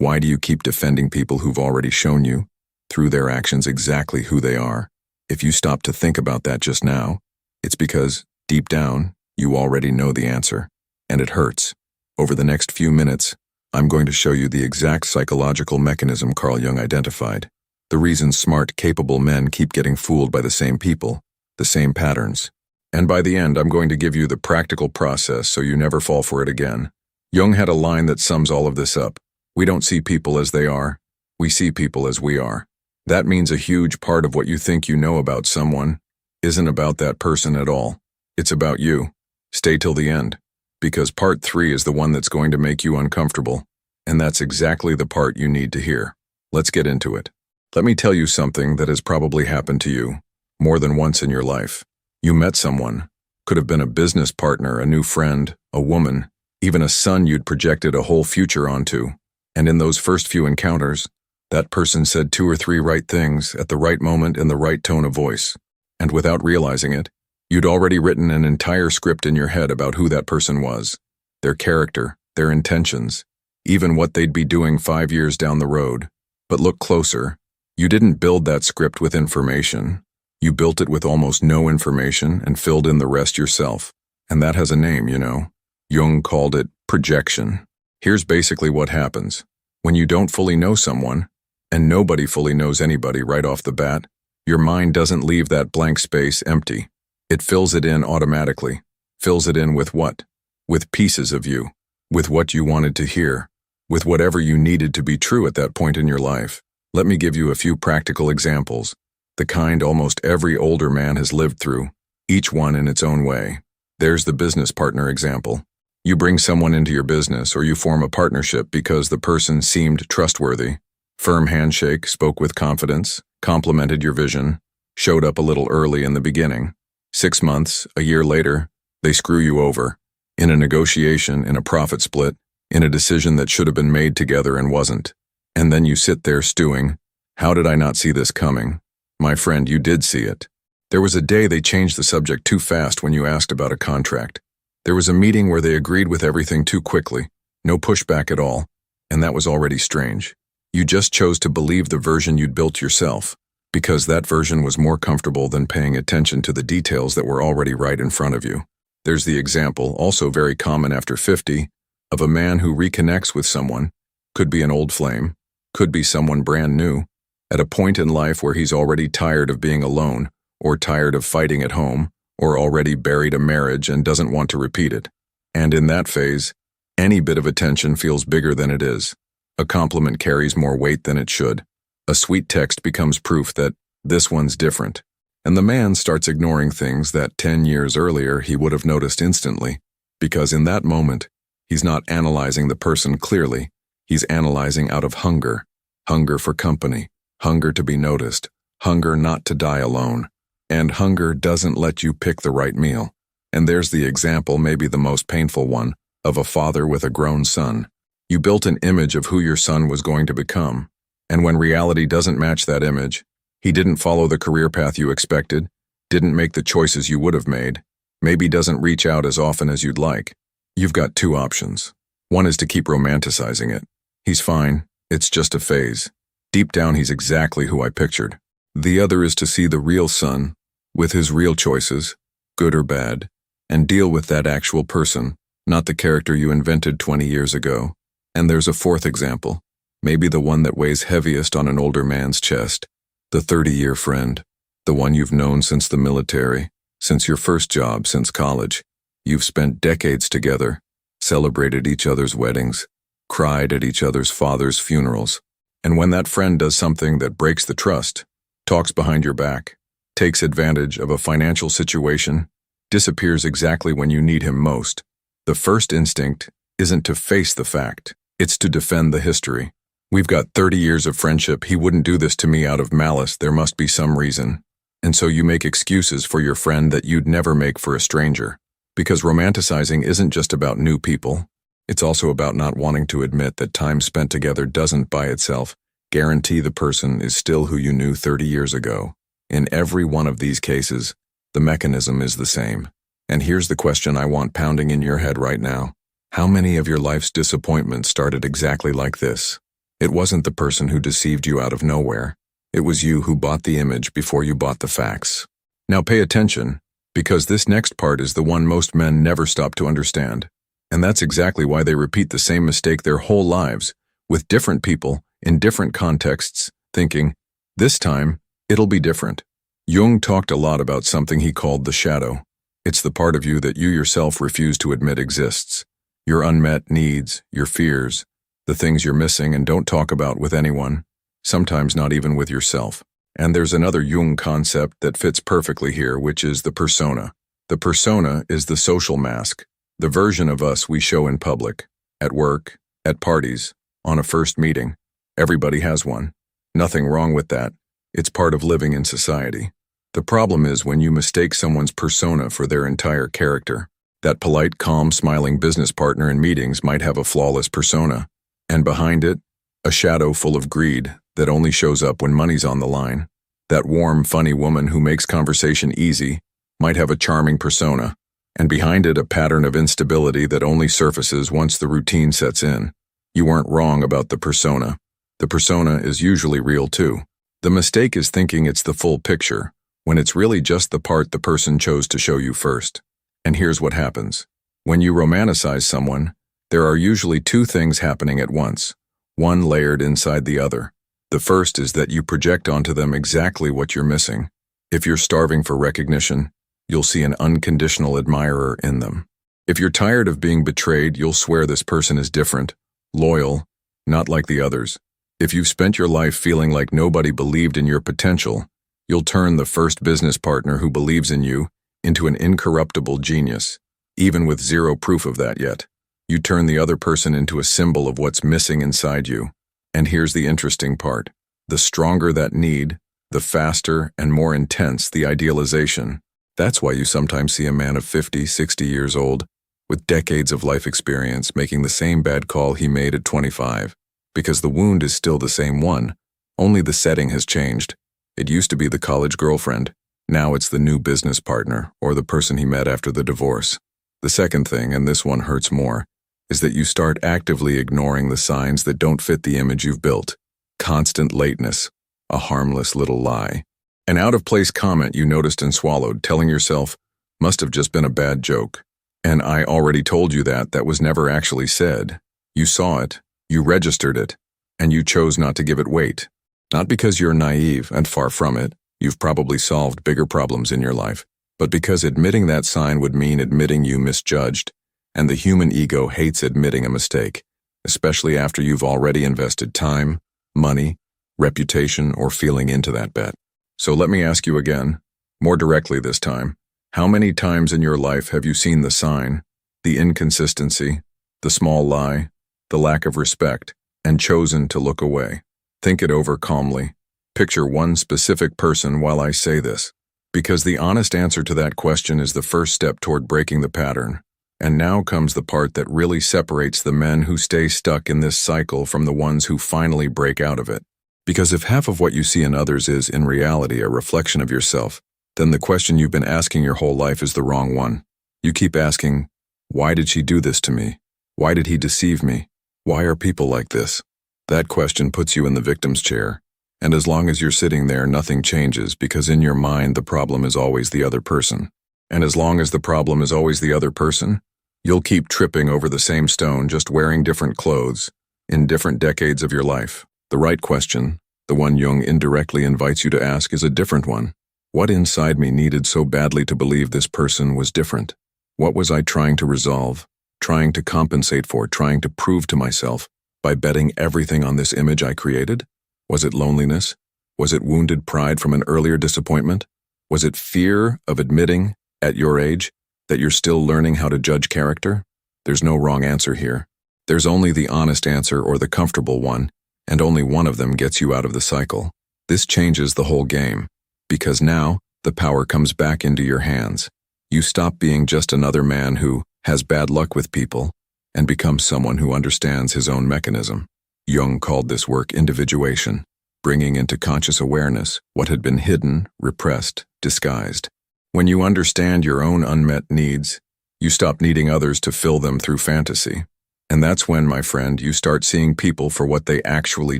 Why do you keep defending people who've already shown you, through their actions, exactly who they are? If you stop to think about that just now, it's because, deep down, you already know the answer, and it hurts. Over the next few minutes, I'm going to show you the exact psychological mechanism Carl Jung identified, the reason smart, capable men keep getting fooled by the same people, the same patterns. And by the end, I'm going to give you the practical process so you never fall for it again. Jung had a line that sums all of this up. We don't see people as they are, we see people as we are. That means a huge part of what you think you know about someone isn't about that person at all. It's about you. Stay till the end, because part 3 is the one that's going to make you uncomfortable, and that's exactly the part you need to hear. Let's get into it. Let me tell you something that has probably happened to you more than once in your life. You met someone, could have been a business partner, a new friend, a woman, even a son you'd projected a whole future onto. And in those first few encounters, that person said 2 or 3 right things at the right moment in the right tone of voice. And without realizing it, you'd already written an entire script in your head about who that person was, their character, their intentions, even what they'd be doing 5 years down the road. But look closer. You didn't build that script with information. You built it with almost no information and filled in the rest yourself. And that has a name, you know. Jung called it projection. Here's basically what happens. When you don't fully know someone, and nobody fully knows anybody right off the bat, your mind doesn't leave that blank space empty. It fills it in automatically. Fills it in with what? With pieces of you. With what you wanted to hear. With whatever you needed to be true at that point in your life. Let me give you a few practical examples. The kind almost every older man has lived through, each one in its own way. There's the business partner example. You bring someone into your business or you form a partnership because the person seemed trustworthy. Firm handshake, spoke with confidence, complimented your vision, showed up a little early in the beginning. 6 months, a year later, they screw you over. In a negotiation, in a profit split, in a decision that should have been made together and wasn't. And then you sit there stewing. How did I not see this coming? My friend, you did see it. There was a day they changed the subject too fast when you asked about a contract. There was a meeting where they agreed with everything too quickly, no pushback at all, and that was already strange. You just chose to believe the version you'd built yourself, because that version was more comfortable than paying attention to the details that were already right in front of you. There's the example, also very common after 50, of a man who reconnects with someone, could be an old flame, could be someone brand new, at a point in life where he's already tired of being alone, or tired of fighting at home, or already buried a marriage and doesn't want to repeat it. And in that phase, any bit of attention feels bigger than it is. A compliment carries more weight than it should. A sweet text becomes proof that this one's different. And the man starts ignoring things that 10 years earlier he would have noticed instantly, because in that moment, he's not analyzing the person clearly. He's analyzing out of hunger. Hunger for company. Hunger to be noticed. Hunger not to die alone. And hunger doesn't let you pick the right meal. And there's the example, maybe the most painful one, of a father with a grown son. You built an image of who your son was going to become, and when reality doesn't match that image, he didn't follow the career path you expected, didn't make the choices you would have made, maybe doesn't reach out as often as you'd like. You've got 2 options. One is to keep romanticizing it. He's fine, it's just a phase. Deep down he's exactly who I pictured. The other is to see the real son, with his real choices, good or bad, and deal with that actual person, not the character you invented 20 years ago. And there's a 4th example, maybe the one that weighs heaviest on an older man's chest, the 30-year friend, the one you've known since the military, since your first job, since college. You've spent decades together, celebrated each other's weddings, cried at each other's father's funerals. And when that friend does something that breaks the trust, talks behind your back, takes advantage of a financial situation, disappears exactly when you need him most, the first instinct isn't to face the fact, it's to defend the history. We've got 30 years of friendship, he wouldn't do this to me out of malice, there must be some reason. And so you make excuses for your friend that you'd never make for a stranger. Because romanticizing isn't just about new people, it's also about not wanting to admit that time spent together doesn't by itself guarantee the person is still who you knew 30 years ago. In every one of these cases, the mechanism is the same. And here's the question I want pounding in your head right now. How many of your life's disappointments started exactly like this? It wasn't the person who deceived you out of nowhere. It was you who bought the image before you bought the facts. Now pay attention, because this next part is the one most men never stop to understand. And that's exactly why they repeat the same mistake their whole lives, with different people, in different contexts, thinking, this time, it'll be different. Jung talked a lot about something he called the shadow. It's the part of you that you yourself refuse to admit exists. Your unmet needs, your fears, the things you're missing and don't talk about with anyone, sometimes not even with yourself. And there's another Jung concept that fits perfectly here, which is the persona. The persona is the social mask, the version of us we show in public, at work, at parties, on a first meeting. Everybody has one. Nothing wrong with that. It's part of living in society. The problem is when you mistake someone's persona for their entire character. That polite, calm, smiling business partner in meetings might have a flawless persona, and behind it, a shadow full of greed that only shows up when money's on the line. That warm, funny woman who makes conversation easy might have a charming persona, and behind it a pattern of instability that only surfaces once the routine sets in. You weren't wrong about the persona. The persona is usually real too. The mistake is thinking it's the full picture, when it's really just the part the person chose to show you first. And here's what happens. When you romanticize someone, there are usually two things happening at once, one layered inside the other. The first is that you project onto them exactly what you're missing. If you're starving for recognition, you'll see an unconditional admirer in them. If you're tired of being betrayed, you'll swear this person is different, loyal, not like the others. If you've spent your life feeling like nobody believed in your potential, you'll turn the first business partner who believes in you into an incorruptible genius, even with zero proof of that yet. You turn the other person into a symbol of what's missing inside you. And here's the interesting part. The stronger that need, the faster and more intense the idealization. That's why you sometimes see a man of 50, 60 years old, with decades of life experience, making the same bad call he made at 25. Because the wound is still the same one, only the setting has changed. It used to be the college girlfriend. Now it's the new business partner, or the person he met after the divorce. The second thing, and this one hurts more, is that you start actively ignoring the signs that don't fit the image you've built. Constant lateness, a harmless little lie. An out-of-place comment you noticed and swallowed, telling yourself, must have just been a bad joke. And I already told you that was never actually said. You saw it, you registered it, and you chose not to give it weight. Not because you're naive, and far from it, you've probably solved bigger problems in your life, but because admitting that sign would mean admitting you misjudged, and the human ego hates admitting a mistake, especially after you've already invested time, money, reputation, or feeling into that bet. So let me ask you again, more directly this time, how many times in your life have you seen the sign, the inconsistency, the small lie, the lack of respect, and chosen to look away? Think it over calmly. Picture one specific person while I say this, because the honest answer to that question is the first step toward breaking the pattern. And now comes the part that really separates the men who stay stuck in this cycle from the ones who finally break out of it. Because if half of what you see in others is, in reality, a reflection of yourself, then the question you've been asking your whole life is the wrong one. You keep asking, why did she do this to me? Why did he deceive me? Why are people like this? That question puts you in the victim's chair. And as long as you're sitting there, nothing changes, because in your mind, the problem is always the other person. And as long as the problem is always the other person, you'll keep tripping over the same stone, just wearing different clothes, in different decades of your life. The right question, the one Jung indirectly invites you to ask, is a different one. What inside me needed so badly to believe this person was different? What was I trying to resolve, trying to compensate for, trying to prove to myself, by betting everything on this image I created? Was it loneliness? Was it wounded pride from an earlier disappointment? Was it fear of admitting, at your age, that you're still learning how to judge character? There's no wrong answer here. There's only the honest answer or the comfortable one, and only one of them gets you out of the cycle. This changes the whole game, because now the power comes back into your hands. You stop being just another man who has bad luck with people and become someone who understands his own mechanism. Jung called this work individuation, bringing into conscious awareness what had been hidden, repressed, disguised. When you understand your own unmet needs, you stop needing others to fill them through fantasy. And that's when, my friend, you start seeing people for what they actually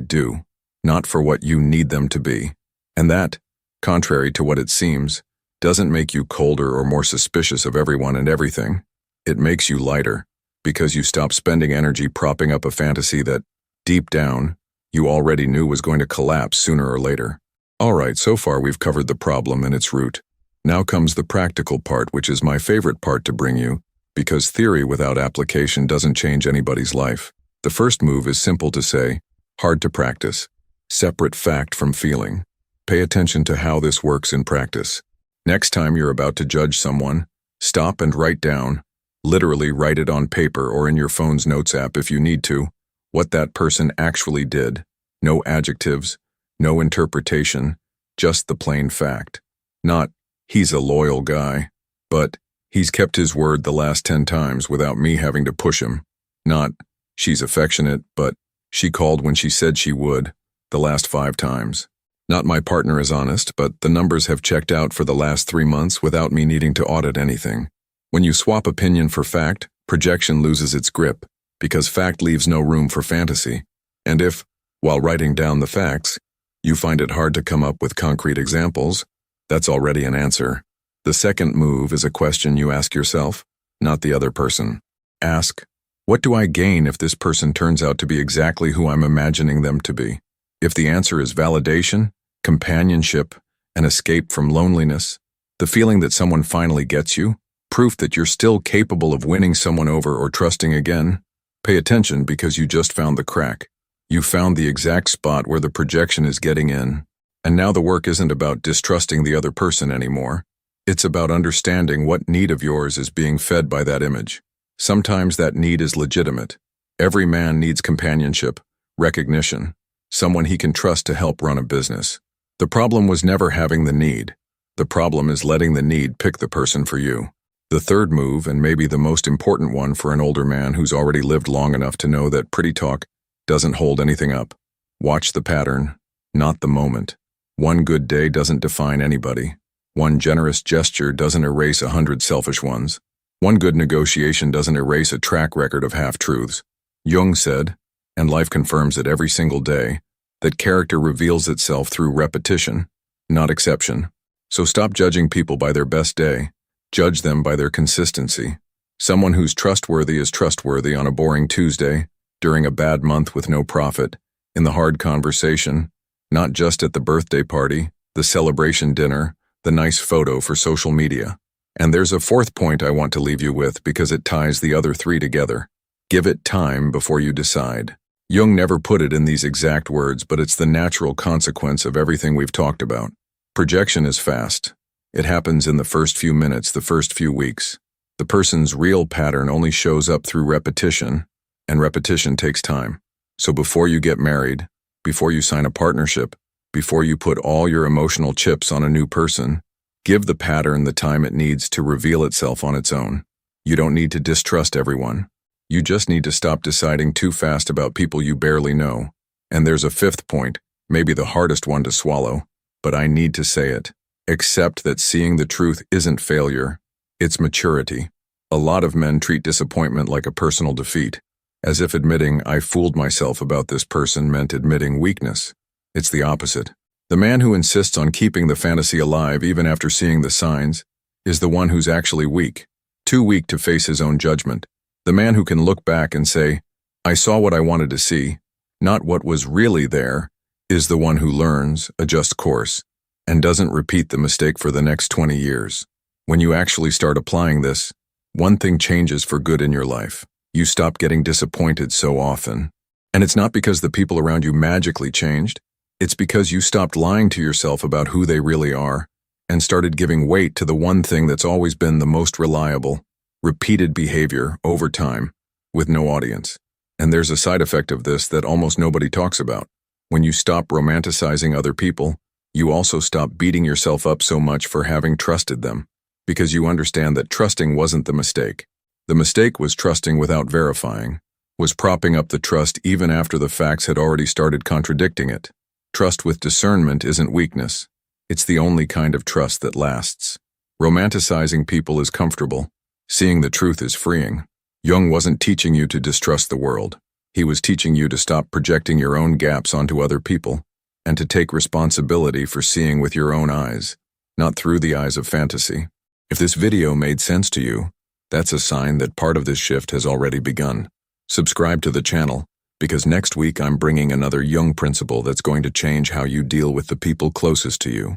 do, not for what you need them to be. And that, contrary to what it seems, doesn't make you colder or more suspicious of everyone and everything. It makes you lighter, because you stop spending energy propping up a fantasy that, deep down, you already knew was going to collapse sooner or later. Alright, so far we've covered the problem and its root. Now comes the practical part, which is my favorite part to bring you, because theory without application doesn't change anybody's life. The first move is simple to say, hard to practice. Separate fact from feeling. Pay attention to how this works in practice. Next time you're about to judge someone, stop and write down, literally write it on paper or in your phone's notes app if you need to, what that person actually did. No adjectives, no interpretation, just the plain fact. Not, he's a loyal guy, but he's kept his word the last 10 times without me having to push him. Not, she's affectionate, but she called when she said she would, the last 5 times. Not, my partner is honest, but the numbers have checked out for the last 3 months without me needing to audit anything. When you swap opinion for fact, projection loses its grip, because fact leaves no room for fantasy. And if, while writing down the facts, you find it hard to come up with concrete examples, that's already an answer. The second move is a question you ask yourself, not the other person. Ask, what do I gain if this person turns out to be exactly who I'm imagining them to be? If the answer is validation, companionship, an escape from loneliness, the feeling that someone finally gets you, proof that you're still capable of winning someone over or trusting again, pay attention, because you just found the crack. You found the exact spot where the projection is getting in. And now the work isn't about distrusting the other person anymore. It's about understanding what need of yours is being fed by that image. Sometimes that need is legitimate. Every man needs companionship, recognition, someone he can trust to help run a business. The problem was never having the need. The problem is letting the need pick the person for you. The third move, and maybe the most important one for an older man who's already lived long enough to know that pretty talk doesn't hold anything up. Watch the pattern, not the moment. One good day doesn't define anybody. One generous gesture doesn't erase 100 selfish ones. One good negotiation doesn't erase a track record of half-truths. Jung said, and life confirms it every single day, that character reveals itself through repetition, not exception. So stop judging people by their best day. Judge them by their consistency. Someone who's trustworthy is trustworthy on a boring Tuesday, during a bad month with no profit, in the hard conversation, not just at the birthday party, the celebration dinner, the nice photo for social media. And there's a fourth point I want to leave you with, because it ties the other 3 together. Give it time before you decide. Jung never put it in these exact words, but it's the natural consequence of everything we've talked about. Projection is fast. It happens in the first few minutes, the first few weeks. The person's real pattern only shows up through repetition, and repetition takes time. So before you get married, before you sign a partnership, before you put all your emotional chips on a new person, give the pattern the time it needs to reveal itself on its own. You don't need to distrust everyone. You just need to stop deciding too fast about people you barely know. And there's a fifth point, maybe the hardest one to swallow, but I need to say it. Accept that seeing the truth isn't failure, it's maturity. A lot of men treat disappointment like a personal defeat, as if admitting I fooled myself about this person meant admitting weakness. It's the opposite. The man who insists on keeping the fantasy alive even after seeing the signs is the one who's actually weak, too weak to face his own judgment. The man who can look back and say, I saw what I wanted to see, not what was really there, is the one who learns, adjusts course, and doesn't repeat the mistake for the next 20 years. When you actually start applying this, one thing changes for good in your life. You stop getting disappointed so often. And it's not because the people around you magically changed. It's because you stopped lying to yourself about who they really are and started giving weight to the one thing that's always been the most reliable, repeated behavior over time, with no audience. And there's a side effect of this that almost nobody talks about. When you stop romanticizing other people, you also stop beating yourself up so much for having trusted them, because you understand that trusting wasn't the mistake. The mistake was trusting without verifying, was propping up the trust even after the facts had already started contradicting it. Trust with discernment isn't weakness. It's the only kind of trust that lasts. Romanticizing people is comfortable. Seeing the truth is freeing. Jung wasn't teaching you to distrust the world. He was teaching you to stop projecting your own gaps onto other people and to take responsibility for seeing with your own eyes, not through the eyes of fantasy. If this video made sense to you, that's a sign that part of this shift has already begun. Subscribe to the channel, because next week I'm bringing another Jung principle that's going to change how you deal with the people closest to you.